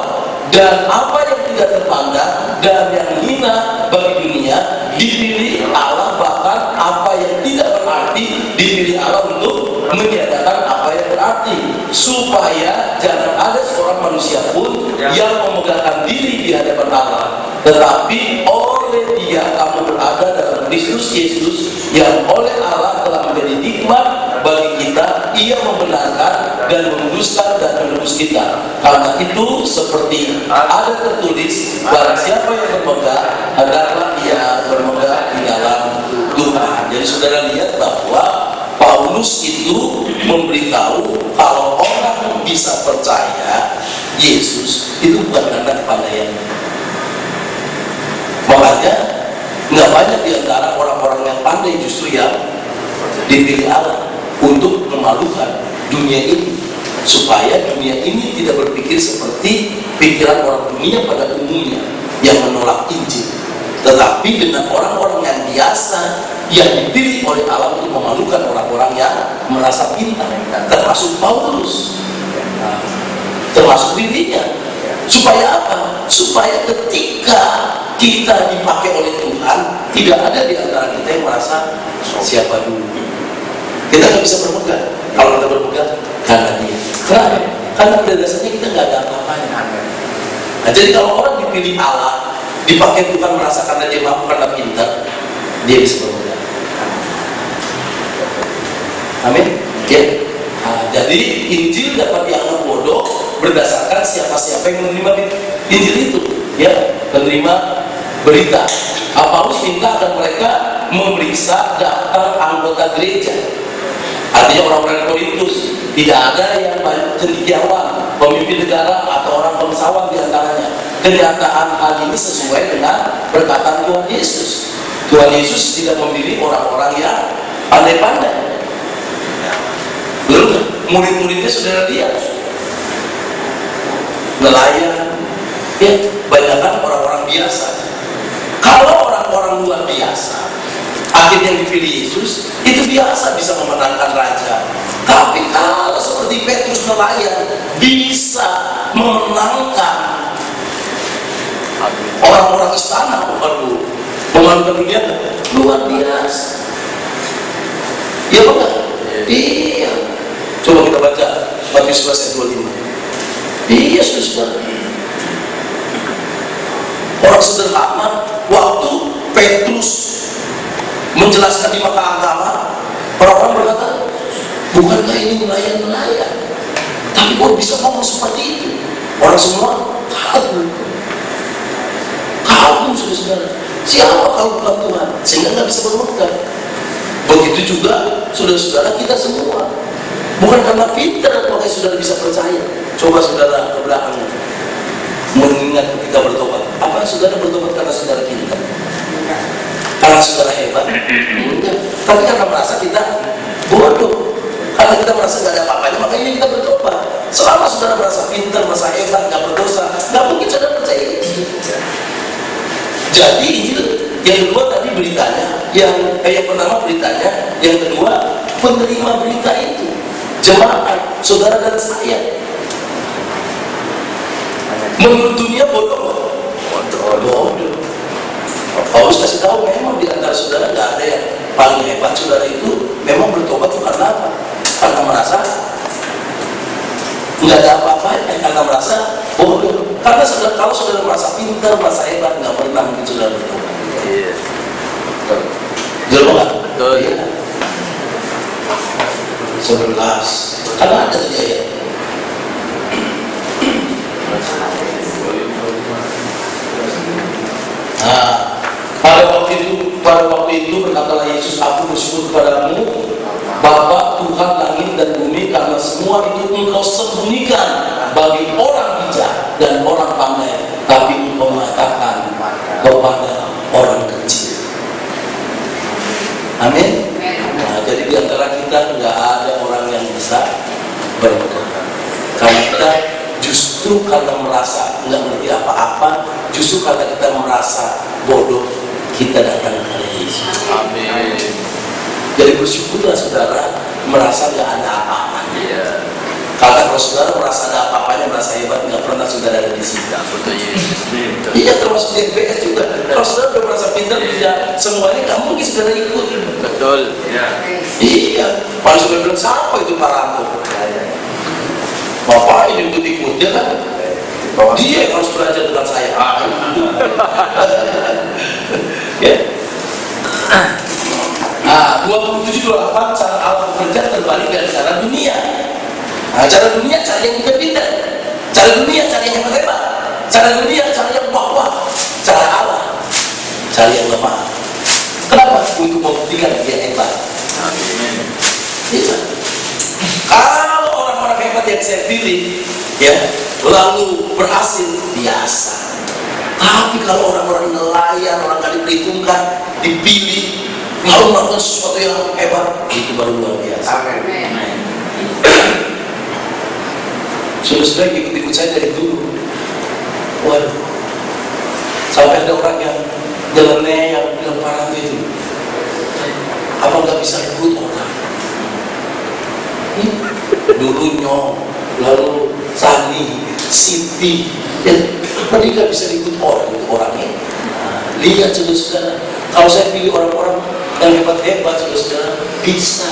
Speaker 1: dan apa yang tidak terpandang dan yang hina bagi dunia dipilih Allah, bahkan apa yang tidak berarti dipilih Allah untuk meniadakan apa yang berarti, supaya jangan ada seorang manusia pun yang memegahkan diri di hadapan Allah, tetapi oleh Dia kamu berada dalam Kristus Yesus, yang oleh Allah telah menjadi hikmat bagi kita. Ia membenarkan dan menguduskan dan menebus kita. Karena itu seperti ada tertulis, barang siapa yang bermegah, hendaklah ia bermegah di dalam Tuhan. Jadi saudara lihat bahwa Paulus itu memberitahu kalau orang bisa percaya Yesus itu bukan karena kepandaiannya. Makanya nggak banyak di antara orang-orang yang pandai justru yang dipilih Allah untuk memalukan dunia ini, supaya dunia ini tidak berpikir seperti pikiran orang dunia pada umumnya yang menolak Injil, tetapi dengan orang-orang yang biasa yang dipilih oleh Allah untuk memalukan orang-orang yang merasa pintar, termasuk Paulus, termasuk dirinya. Supaya apa? Supaya ketika kita dipakai oleh Tuhan, tidak ada di antara kita yang merasa siapa dulu. Kita nggak bisa berpegang. Kalau kita berpegang, karena Dia. Kenapa? Karena pada dasarnya kita nggak ada apa-apanya. Nah, jadi kalau orang dipilih Allah, dipakai Tuhan merasa karena dia mampu, karena pintar, dia bisa berpegang. Amin. Ya. Nah, jadi Injil dapat dianggap bodoh berdasarkan siapa-siapa yang menerima Injil itu, ya, menerima berita. Paulus minta agar mereka memeriksa daftar anggota gereja. Artinya orang-orang Korintus tidak ada yang cendekiawan, pemimpin negara atau orang bangsawan di antaranya. Kenyataan hal ini sesuai dengan perkataan Tuhan Yesus. Tuhan Yesus tidak memilih orang-orang yang pandai-pandai. Lalu murid-muridnya saudara lihat, nelayan, ya, banyakkan orang-orang biasa. Kalau orang-orang luar biasa, akhirnya yang dipilih Yesus, itu biasa bisa memenangkan raja. Tapi kalau seperti Petrus nelayan bisa memenangkan orang-orang istana, waduh, memenangkan dunia, luar biasa. Iya bukan? Iya. Coba kita baca Matius Matius 11 ayat 25. Iya saudara. Orang sederhana, waktu Petrus menjelaskan di Makan Agama, orang-orang berkata, bukankah ini nelayan-nelayan? Tapi kok bisa ngomong seperti itu? Orang semua kagum. Kagum saudara-saudara. Siapa kalau bukan Tuhan? Sehingga nggak bisa bermegang. Begitu juga saudara-saudara kita semua. Bukan karena pintar makanya saudara bisa percaya. Coba saudara ke belakang mengingat ketika bertobat. Apa saudara bertobat karena saudara pintar? Karena saudara hebat? Enggak. Tapi karena merasa kita bodoh. Karena kita merasa nggak ada apa-apanya, makanya kita bertobat. Selama saudara merasa pintar, merasa hebat, nggak berdosa, nggak mungkin saudara percaya itu. Jadi ini yang kedua tadi beritanya, yang pertama beritanya, yang kedua penerima berita itu, jemaat, saudara dan saya. Menurut dunia bodoh. Paulus kasih tahu memang di antara saudara nggak ada yang paling hebat. Saudara itu memang bertobat itu karena apa? Karena merasa nggak ada apa-apa, karena merasa bodoh. Karena kalau saudara merasa pintar, merasa hebat, nggak pernah mungkin saudara bertobat.
Speaker 3: Iya.
Speaker 1: Betul nggak?
Speaker 3: Betul.
Speaker 1: Iya. 11. Karena ada tuh ya. Nah, pada waktu itu berkatalah Yesus, aku bersyukur kepadamu Bapa Tuhan langit dan bumi, karena semua itu engkau sembunyikan bagi orang bijak dan orang pandai, tapi engkau mengatakan kepada orang kecil. Amin. Nah, jadi di antara kita nggak ada orang yang bisa bertobat, karena kita justru karena merasa nggak ngerti apa-apa, justru karena kita merasa bodoh, kita datang kepada Yesus.
Speaker 3: Amin.
Speaker 1: Jadi bersyukurlah saudara merasa nggak ada apa-apanya.
Speaker 3: Iya.
Speaker 1: Karena kalau saudara merasa ada apa-apanya, merasa hebat, nggak pernah saudara ada di sini.
Speaker 3: Ya, betul Yesus. Betul.
Speaker 1: Iya, termasuk di NPS juga. Kalau saudara udah merasa pintar, bisa semuanya, nggak mungkin saudara ikut.
Speaker 3: Betul. Iya.
Speaker 1: Iya. Kalau saudara bilang siapa itu Pak Ranto? Bapak ini ikut-ikut dia kan? Dia yang harus belajar dengan saya. Ya. Nah, 27-28 cara Allah bekerja terbalik dari cara dunia. Nah, cara dunia cara yang pintar, cara dunia cara yang hebat, cara dunia cara yang kuat, cara Allah cara yang lemah. Kenapa? Untuk membuktikan dia hebat.
Speaker 3: Amin.
Speaker 1: Iya. Kalau orang-orang hebat yang saya pilih, ya, lalu berhasil, biasa. Tapi kalau orang-orang nelayan, orang gak diperhitungkan, dipilih, lalu melakukan sesuatu yang hebat, itu baru luar biasa.
Speaker 2: Amin.
Speaker 1: Saudara ikut-ikut saya dari dulu. Waduh, sampai ada orang yang jalannya yang bilang parah itu, apa nggak bisa ikut orang? Dulu Nyong, lalu Sani, Siti, apa dia nggak bisa ikut orang itu orangnya? Lihat saudara-saudara, kalau saya pilih orang-orang yang hebat-hebat, saudara-saudara, bisa.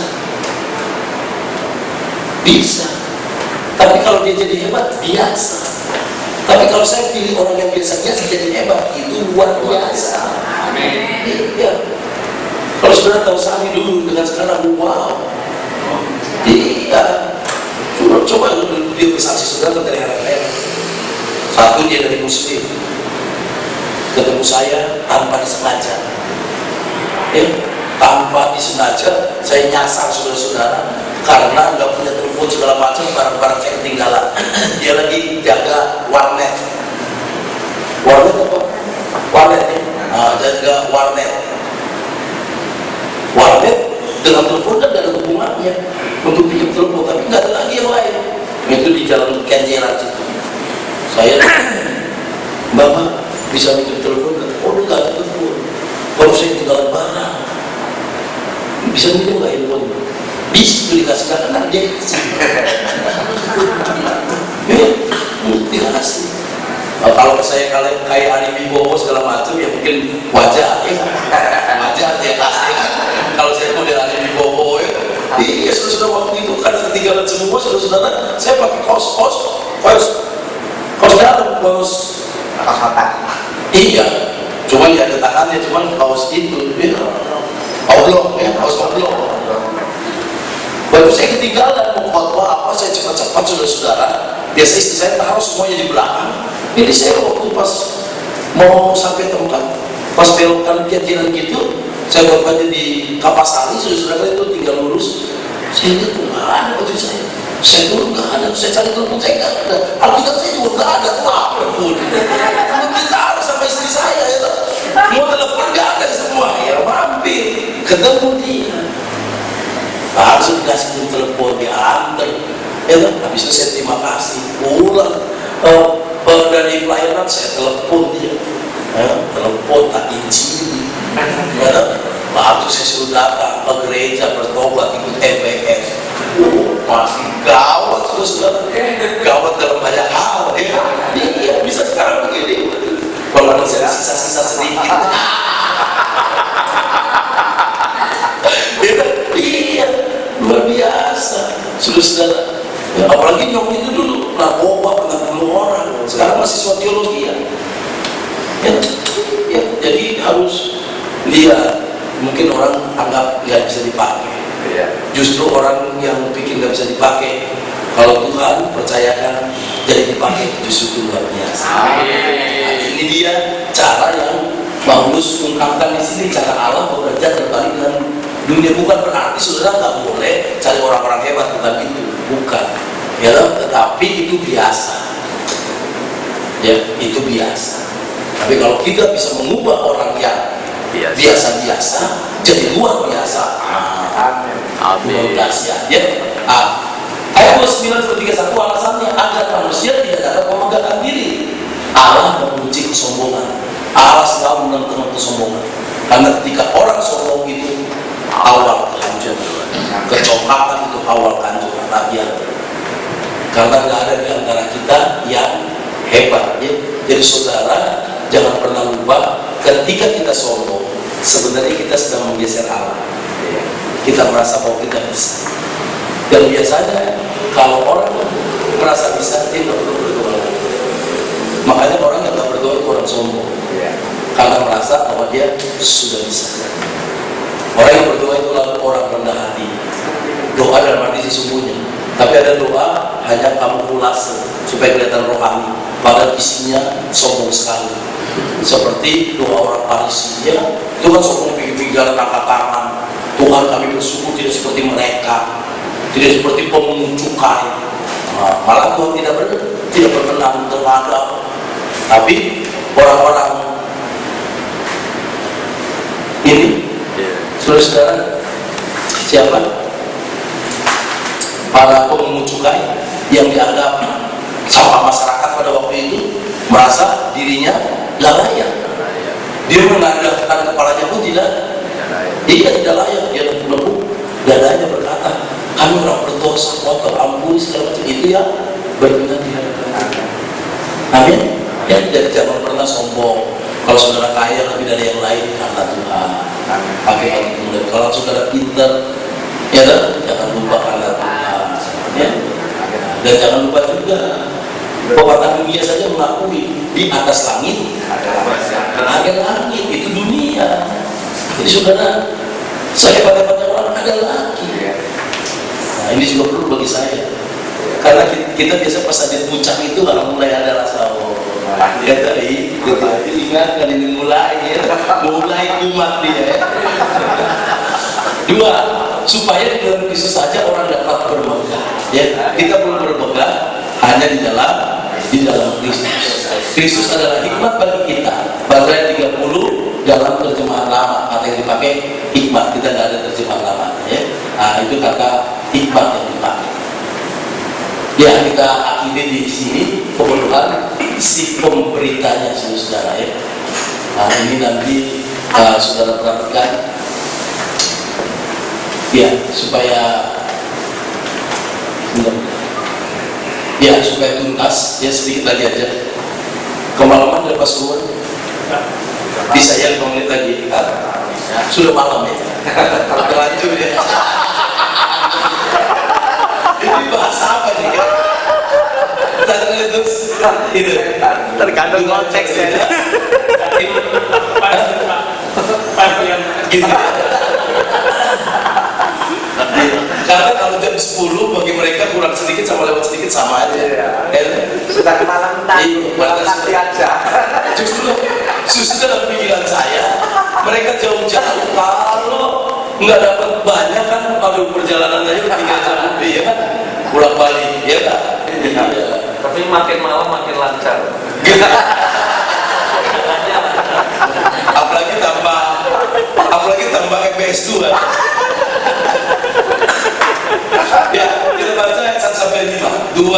Speaker 1: Tapi kalau dia jadi hebat, biasa. Tapi kalau saya pilih orang yang biasa-biasa jadi hebat, itu luar biasa.
Speaker 3: Amin.
Speaker 1: Iya. Kalau saudara tahu Sani dulu dengan sekarang, wow. Iya. Coba dia bersaksi saudara dari RFM. Satu, dia dari Muslim. Ketemu saya tanpa disengaja. Ya, tanpa disengaja saya nyasar saudara-saudara karena nggak punya telepon segala macam, barang-barang kayak ketinggalan. Dia lagi jaga warnet apa? Warnet ya? Jaga warnet dengan telepon kan nggak ada hubungannya untuk pinjam telepon, tapi nggak ada lagi yang lain. Itu di jalan Kenjeran situ. Saya, Bapak bisa pinjam telepon kan? Oh, nggak ada telepon. Baru saya tinggalan barang. Bisa minjem nggak handphone? Bisa dikasih karena dia kasih. Ya, dikasih. Kalau saya kayak Ari Wibowo segala macam ya mungkin wajar ya. Wajar dia kasih. Kalau saya model Ari Wibowo ya, iya sudah waktu itu karena ketika ketinggalan semua saudara-saudara. Saya pakai kaos dalam, kaos
Speaker 2: kotak.
Speaker 1: iya, cuma ya ada tangannya, cuma kaos itu ya. Oblong ya, kaos oblong. Waktu saya ketinggalan mau khotbah apa, saya cepat-cepat saudara-saudara. Biasa istri saya taruh semuanya di belakang. Jadi saya waktu pas mau sampai tempat, pas belokan kiri gitu, saya khotbahnya di Kapasari, saudara-saudara itu tinggal lurus. Saya lihat nggak ada baju saya. Saya turun nggak ada, saya cari telepon saya nggak ada. Alkitab saya juga nggak ada, walaupun kita harus sama istri saya ya. Mau telepon nggak ada semua, ya mampir ketemu dia. Langsung dikasih telepon, dia antar. Ya kan, habis itu saya terima kasih. Pulang dari pelayanan saya telepon dia. Telepon tak injil. Waktu saya suruh datang ke gereja bertobat ikut MPS, masih gawat saudara, gawat dalam banyak hal ya. Iya bisa sekarang begini, kalau masih ada sisa-sisa sedikit. Iya luar biasa saudara. Ya, apalagi nyok itu dulu narkoba pernah bunuh orang, sekarang mahasiswa teologi ya. Jadi harus lihat. Mungkin orang anggap nggak bisa dipakai. Justru orang yang pikir nggak bisa dipakai, kalau Tuhan percayakan jadi dipakai, justru luar biasa. Nah, ini dia cara yang Paulus ungkapkan di sini, cara Allah bekerja terbalik dengan dunia. Bukan berarti saudara nggak boleh cari orang-orang hebat, bukan itu, bukan. Ya, tetapi itu biasa. Ya, itu biasa. Tapi kalau kita bisa mengubah orang yang biasa-biasa jadi luar biasa. Amin. Dahsyat ya. Ayat 29-31 alasannya agar manusia tidak dapat memegahkan diri. Allah menguji kesombongan. Allah selalu menentang kesombongan. Karena ketika orang sombong itu awal kehancuran. Kecompakan itu awal kehancuran rakyat. Karena tidak ada di antara kita yang hebat ya. Jadi saudara jangan pernah lupa, ketika kita sombong, sebenarnya kita sedang menggeser Allah. Kita merasa bahwa kita bisa. Dan biasanya kalau orang merasa bisa, dia nggak perlu berdoa. Makanya orang yang nggak berdoa itu orang sombong, karena merasa bahwa dia sudah bisa. Orang yang berdoa itu lalu orang rendah hati. Doa dalam arti sesungguhnya. Tapi ada doa hanya kamuflase supaya kelihatan rohani, padahal isinya sombong sekali. Seperti doa orang Farisi ya, itu kan sombong pinggir-pinggir angkat tangan. Tuhan kami bersyukur tidak seperti mereka, tidak seperti pemungut cukai. Malah Tuhan tidak berkenan terhadap. Tapi orang-orang ini, saudara-saudara, siapa? Para pemungut cukai yang dianggap sampah masyarakat pada waktu itu, merasa dirinya tidak layak. Dia mengadapkan kepalanya pun tidak layak. Dia menepuk dadanya berkata, kami orang berdosa, kotor, ampun segala macam. Itu yang berkenan di hadapan. Amin. Ya, jadi jangan pernah sombong. Kalau saudara kaya lebih dari yang lain karena Tuhan. Pakai hal itu. Kalau saudara pintar, ya jangan lupa karena Tuhan. Ya. Dan jangan lupa juga pepatah dunia saja mengakui di atas langit ada langit, itu dunia. Jadi saudara, saya pada orang ada lagi. Nah ini juga perlu bagi saya, karena kita biasa pas ada puncak itu mulai ada rasa ya tadi ingat kan ini mulai umat dia ya. Dua, supaya di dalam Kristus saja orang dapat bermegah. Ya, kita belum bermegah hanya di dalam Kristus. Kristus adalah hikmat bagi kita. Bahasa 30 dalam terjemahan lama kata yang dipakai hikmat, kita tidak ada terjemahan lama ya. Nah, itu kata hikmat yang dipakai. Ya, kita akhiri di sini kebetulan si pemberitanya saudara ya. Nah, ini nanti saudara perhatikan ya, supaya tuntas ya, sedikit lagi aja. Kemalaman lepas keluar bisa ya 5 menit lagi. Sudah malam ya, terlanjur ya. Ini bahasa apa nih? Tadi itu
Speaker 2: Tergantung konteksnya.
Speaker 1: Gitu ya. Karena kalau jam 10 bagi mereka kurang sedikit sama lewat sedikit sama aja.
Speaker 2: Sudah malam
Speaker 1: Iya,
Speaker 2: nanti aja.
Speaker 1: Justru dalam pikiran saya, mereka jauh-jauh kalau nggak dapat banyak kan, kalau perjalanan aja 3 jam lebih ya kan, pulang balik ya kan. Iya.
Speaker 3: Tapi makin malam makin lancar.
Speaker 1: apalagi tambah FPS 2. Ya, kita baca ayat 1 sampai 5. 2,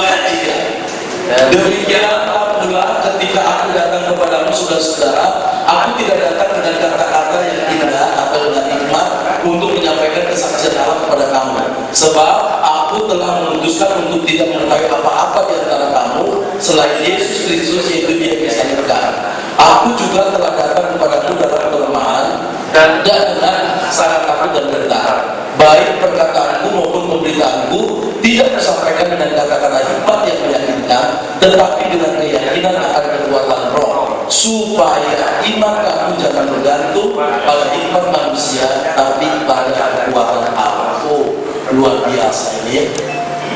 Speaker 1: 3. Demikian pula ketika aku datang kepadamu saudara-saudara, aku tidak datang dengan kata-kata yang indah atau dengan hikmat untuk menyampaikan kesaksian Allah kepada kamu. Sebab aku telah memutuskan untuk tidak mengetahui apa-apa di antara kamu selain Yesus Kristus, yaitu Dia yang disalibkan. Aku juga telah datang kepadamu dalam kelemahan dan dengan sangat takut dan gentar. Baik perkataanku maupun pemberitaanku tidak disampaikan dengan kata-kata hikmat yang meyakinkan, tetapi dengan keyakinan akan kekuatan Roh, supaya iman kamu jangan bergantung pada hikmat manusia, tapi pada kekuatan Allah. Oh, luar biasa ini.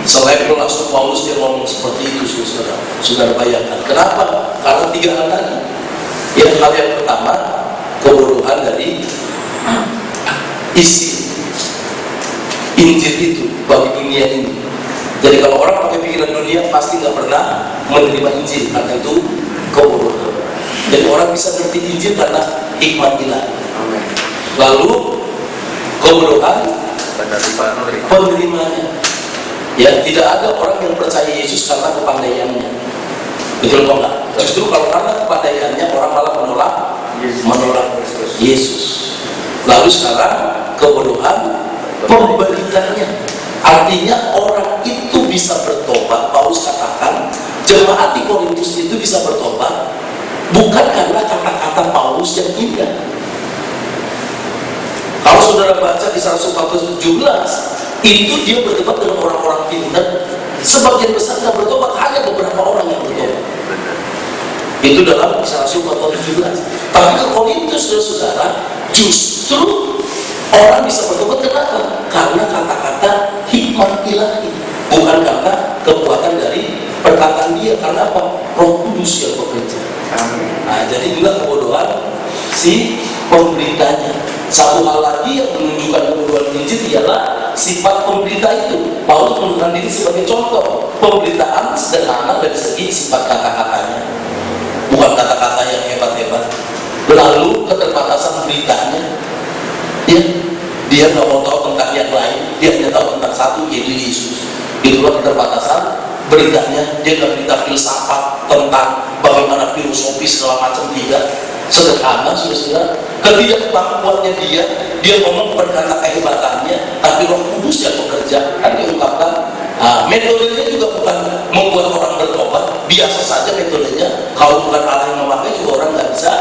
Speaker 1: Selain Rasul Paulus dia ngomong seperti itu, saudara bayangkan. Kenapa? Karena 3 hal tadi. Hal yang pertama, kebodohan dari isi Injil itu bagi dunia ini. Jadi kalau orang pakai pikiran dunia pasti nggak pernah menerima Injil, karena itu kebodohan. Jadi orang bisa ngerti Injil karena hikmat ilahi. Lalu kebodohan penerimanya. Ya, tidak ada orang yang percaya Yesus karena kepandaiannya. Betul kok enggak? Justru kalau karena kepandaiannya orang malah menolak Yesus. Lalu sekarang kebodohan pemberitanya. Artinya orang itu bisa bertobat. Paulus katakan jemaat di Korintus itu bisa bertobat bukan karena kata-kata Paulus yang indah. Kalau saudara baca di 117, itu dia berdebat dengan orang-orang pintar. Sebagian besar tidak bertobat, hanya beberapa orang yang bertobat. Itu dalam 117. Tapi ke Korintus, saudara, justru orang bisa bertobat. Kenapa? Karena kata-kata hikmat ilahi, bukan karena kekuatan dari perkataan dia. Karena apa? Roh Kudus yang bekerja. Nah, jadi juga kebodohan si pemberitanya. Satu hal lagi yang menunjukkan kebodohan Injil ialah sifat pemberita itu. Paulus menunjukkan diri sebagai contoh pemberitaan sederhana dari segi sifat kata-katanya, bukan kata-kata yang hebat-hebat. Lalu keterbatasan beritanya, dia nggak mau tahu tentang yang lain, dia hanya tahu tentang satu, yaitu Yesus. Itulah keterbatasan beritanya. Dia nggak berita filsafat tentang bagaimana filosofi segala macam, tidak. Sederhana, saudara. Ketidakmampuannya dia ngomong bukan karena kehebatannya, tapi Roh Kudus yang bekerja. Kan diungkapkan. Metodenya juga bukan membuat orang bertobat, biasa saja metodenya. Kalau bukan Allah yang memakai juga orang nggak bisa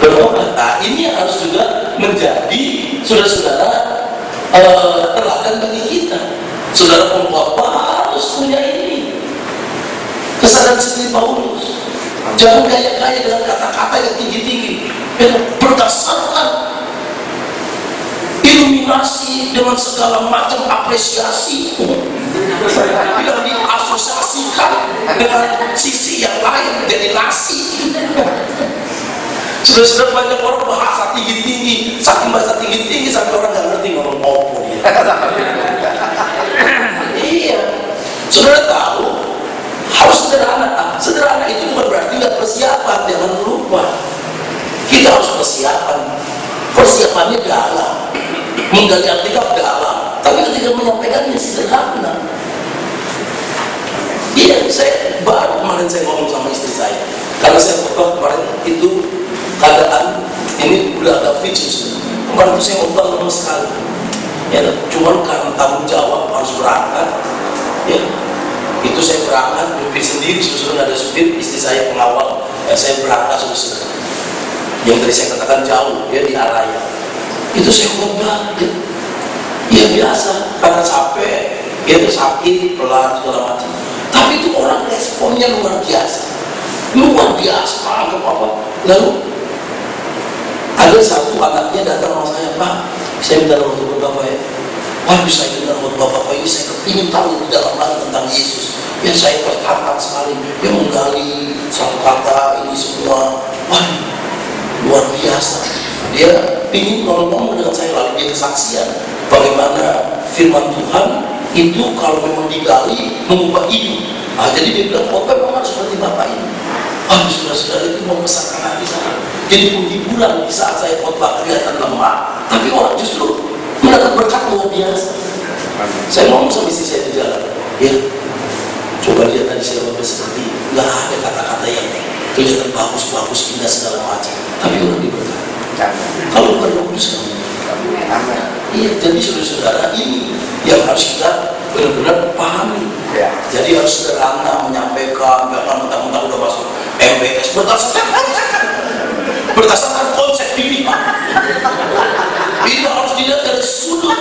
Speaker 1: bertobat. Nah, ini harus juga menjadi saudara-saudara teladan bagi kita. Saudara pengkhotbah harus punya ini kesadaran seperti Paulus. Jangan kaya-kaya dengan kata-kata yang tinggi-tinggi, berdasarkan iluminasi dengan segala macam apresiasi, tidak diasosiasikan dengan sisi yang lain, jadi nasi. Sudah banyak orang bahasa tinggi-tinggi, saking bahasa tinggi-tinggi sampai orang nggak ngerti ngomong apa dia. Iya, saudara tahu harus sederhana. Sederhana itu bukan berarti nggak persiapan, jangan lupa. Kita harus persiapan. Persiapannya dalam, menggali Alkitab dalam, tapi ketika menyampaikannya sederhana. Iya, saya baru kemarin saya ngomong sama istri saya, karena saya khotbah kemarin itu keadaan ini udah ada fix. Kemarin itu saya khotbah lama sekali. Ya, cuman karena tanggung jawab harus berangkat. Ya, itu saya berangkat supir sendiri, sudah nggak ada supir, istri saya pengawal. Ya, saya berangkat sudah. Yang tadi saya katakan jauh, ya di arahnya. Itu saya khotbah. Ya biasa, karena capek. itu sakit, pelan segala macam. Tapi itu orang responnya luar biasa, apa. Lalu ada satu anaknya datang sama saya, Pak, saya minta nomor telepon Bapak ya. Waduh, saya minta nomor Bapak ini, saya kepingin tahu lebih dalam lagi tentang Yesus. Ya saya tertantang sekali, dia menggali satu kata ini semua. Waduh, luar biasa. Dia ingin ngomong dengan saya, lalu dia kesaksian bagaimana firman Tuhan itu kalau memang digali mengubah hidup. Jadi dia bilang, khotbah memang harus seperti Bapak ini. Saudara-saudara, itu membesarkan hati saya. Jadi penghiburan di saat saya khotbah kelihatan lemah, tapi orang justru mendapat berkat luar biasa. Saya ngomong sama istri saya di jalan, ya, coba lihat tadi saya khotbah seperti nggak ada kata-kata yang kelihatan bagus-bagus, indah segala macam, tapi orang diberkati. Kalau bukan Roh Kudus kan? Iya, jadi saudara-saudara, ini yang harus kita benar-benar pahami.
Speaker 2: Ya.
Speaker 1: Jadi harus sederhana menyampaikan, jangan mentang-mentang udah masuk MBS berdasarkan konsep pilihan. Ini harus dilihat dari sudut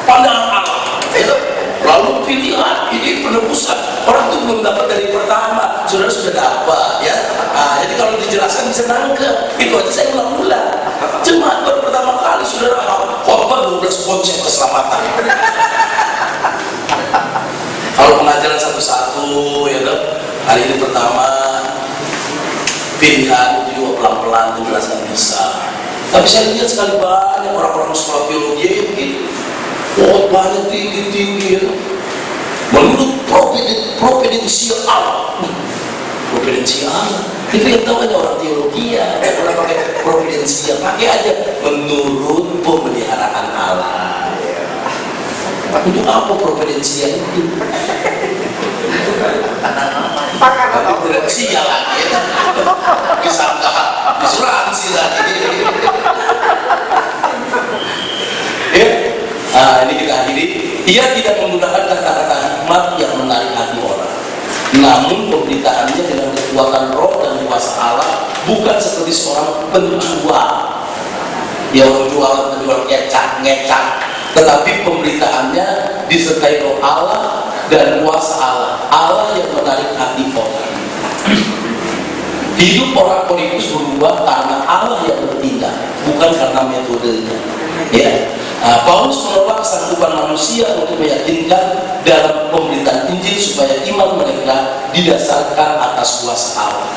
Speaker 1: pandangan Allah. Lalu pilihan ini penebusan, orang itu belum dapat dari pertama, saudara sudah dapat ya. Jadi kalau dijelaskan bisa nangkep. Itu aja saya ulang-ulang. Jemaat baru pertama kali saudara khotbah 12 konsep keselamatan. Kalau pengajaran satu-satu ya kan, hari ini pertama pilihan itu juga pelan-pelan dijelaskan bisa. Tapi saya lihat sekali banyak orang-orang sekolah teologi ya begitu. Banyak tinggi-tinggi ya. Menurut providensial Allah. Providensial Allah. Itu yang tahu hanya orang teologi ya. Orang pakai providensial, pakai aja menurut pemeliharaan Allah. Untuk apa providensial itu? Providensial lagi ya. Disangka asuransi lagi. Ya. Ini kita akhiri. Ia tidak menggunakan kata-kata hikmat yang menarik hati orang, namun pemberitaannya dengan kekuatan roh dan kuasa Allah, bukan seperti seorang penjual yang menjual ngecak, tetapi pemberitaannya disertai roh Allah dan kuasa Allah yang menarik hati orang. Hidup orang Korintus berubah karena Allah yang bertindak, bukan karena metodenya. Ya. Paulus menolak kesanggupan manusia untuk meyakinkan dalam pemberitaan Injil supaya iman mereka didasarkan atas kuasa Allah.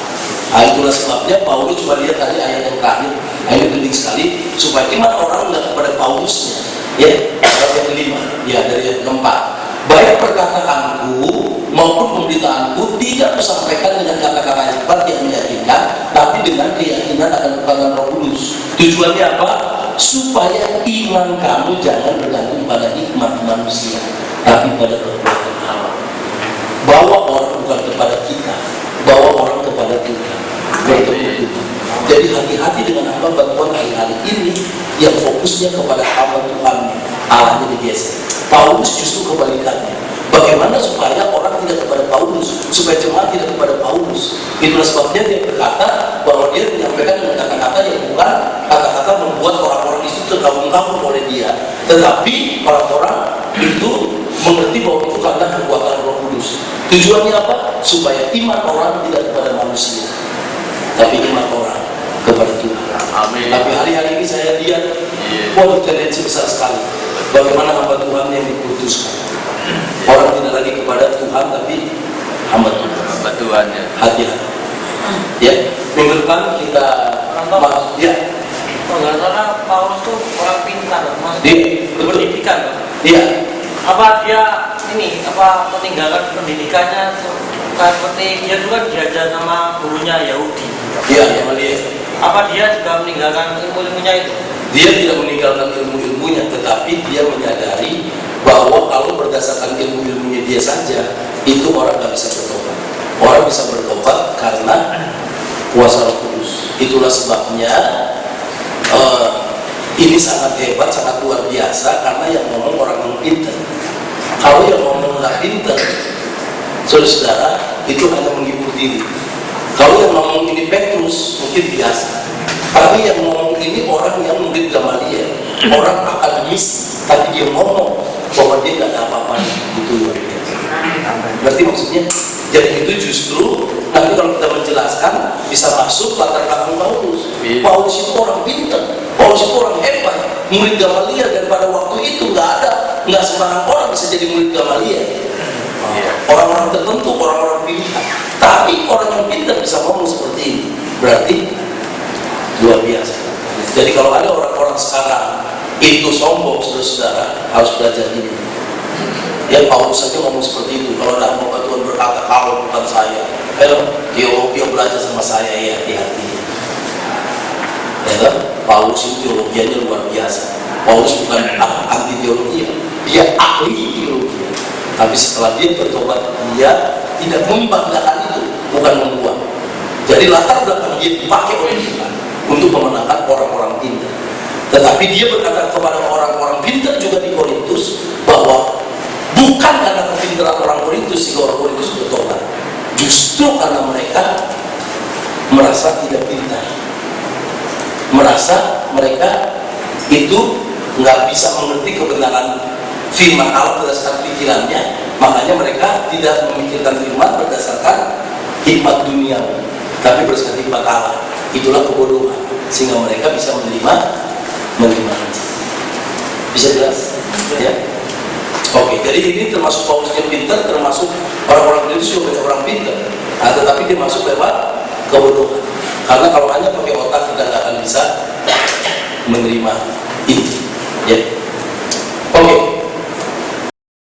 Speaker 1: Itulah sebabnya Paulus, coba lihat tadi ayat yang terakhir, ini penting sekali supaya iman orang tidak kepada Paulusnya. Ya, ayat yang kelima, ya dari ayat keempat. Baik perkataanku maupun pemberitaanku tidak kusampaikan dengan kata-kata hebat yang meyakinkan, tapi dengan keyakinan akan perkataan Roh Kudus. Tujuannya apa? Supaya iman kamu jangan bergantung pada hikmat manusia, tapi pada kekuatan Allah. Bawa orang bukan kepada kita, bawa orang kepada Tuhan. Jadi hati-hati dengan hamba bantuan hari-hari ini yang fokusnya kepada hamba Tuhan, Allahnya digeser. Paulus justru kebalikannya. Bagaimana supaya orang tidak kepada Paulus, supaya jemaat tidak kepada Paulus? Itulah sebabnya dia berkata bahwa dia menyampaikan dengan kata-kata yang bukan kata-kata membuat orang-orang itu terkagum-kagum oleh dia, tetapi orang-orang itu mengerti bahwa itu karena kekuatan Roh Kudus. Tujuannya apa? Supaya iman orang tidak kepada manusia, tapi iman orang kepada Tuhan.
Speaker 3: Amin.
Speaker 1: Tapi hari-hari ini saya lihat, waduh, tendensi besar sekali. Bagaimana hamba Tuhan yang diputuskan? Orang tidak lagi kepada Tuhan, tapi hamba Tuhan.
Speaker 3: Hamba Tuhannya.
Speaker 1: Hati-hati. Ya, minggu depan kita ya.
Speaker 4: Karena Paulus itu orang pintar,
Speaker 1: Iya,
Speaker 4: berpendidikan.
Speaker 1: Iya.
Speaker 4: Apa dia meninggalkan pendidikannya seperti dia juga diajar sama gurunya Yahudi.
Speaker 1: Iya, yang lihat.
Speaker 4: Apa dia juga meninggalkan ilmu-ilmunya itu?
Speaker 1: Dia tidak meninggalkan ilmu-ilmunya, tetapi dia menyadari bahwa kalau berdasarkan ilmu-ilmunya dia saja, itu orang nggak bisa bertobat. Orang bisa bertobat karena kuasa Roh Kudus. Itulah sebabnya ini sangat hebat, sangat luar biasa, karena yang ngomong orang yang pintar. Kalau yang ngomong nggak pintar, saudara-saudara, itu hanya menghibur diri. Kalau yang ngomong ini Petrus, mungkin biasa. Tapi yang ngomong ini orang yang mungkin Gamaliel, orang akademis, tapi dia ngomong bahwa dia nggak ada apa-apa itu luar biasa. Berarti maksudnya? Jadi itu justru nanti kalau kita menjelaskan bisa masuk latar belakang Paulus. Paulus itu orang pintar, Paulus itu orang hebat, murid Gamaliel, dan pada waktu itu nggak sembarang orang bisa jadi murid Gamaliel. Orang-orang tertentu, orang-orang pintar. Tapi orang yang pintar bisa ngomong seperti ini, berarti luar biasa. Jadi kalau ada orang-orang sekarang itu sombong, saudara-saudara harus belajar ini. Ya Paulus saja ngomong seperti itu. Kalau ada hamba Tuhan berkata kalau bukan saya, teologi belajar sama saya, ya hati-hati. Ya kan? Paulus itu teologianya luar biasa. Paulus bukan anti teologi, dia ahli teologi. Tapi setelah dia bertobat, dia tidak membanggakan itu, bukan membuang. Jadi latar belakang dia dipakai oleh Tuhan untuk memenangkan orang-orang pintar. Tetapi dia berkata kepada orang-orang pintar juga di Korintus bahwa bukan karena kepintaran orang Korintus sehingga orang Korintus bertobat, justru karena mereka merasa tidak pintar, merasa mereka itu nggak bisa mengerti kebenaran firman Allah berdasarkan pikirannya, makanya mereka tidak memikirkan firman berdasarkan hikmat dunia, tapi berdasarkan hikmat Allah. Itulah kebodohan, sehingga mereka bisa menerima. Bisa jelas? Ya. Oke, jadi ini termasuk Paulus yang pintar, termasuk orang-orang itu juga banyak orang pintar. Nah, tetapi dia masuk lewat kebodohan. Karena kalau hanya pakai otak kita nggak akan bisa menerima ini. Ya.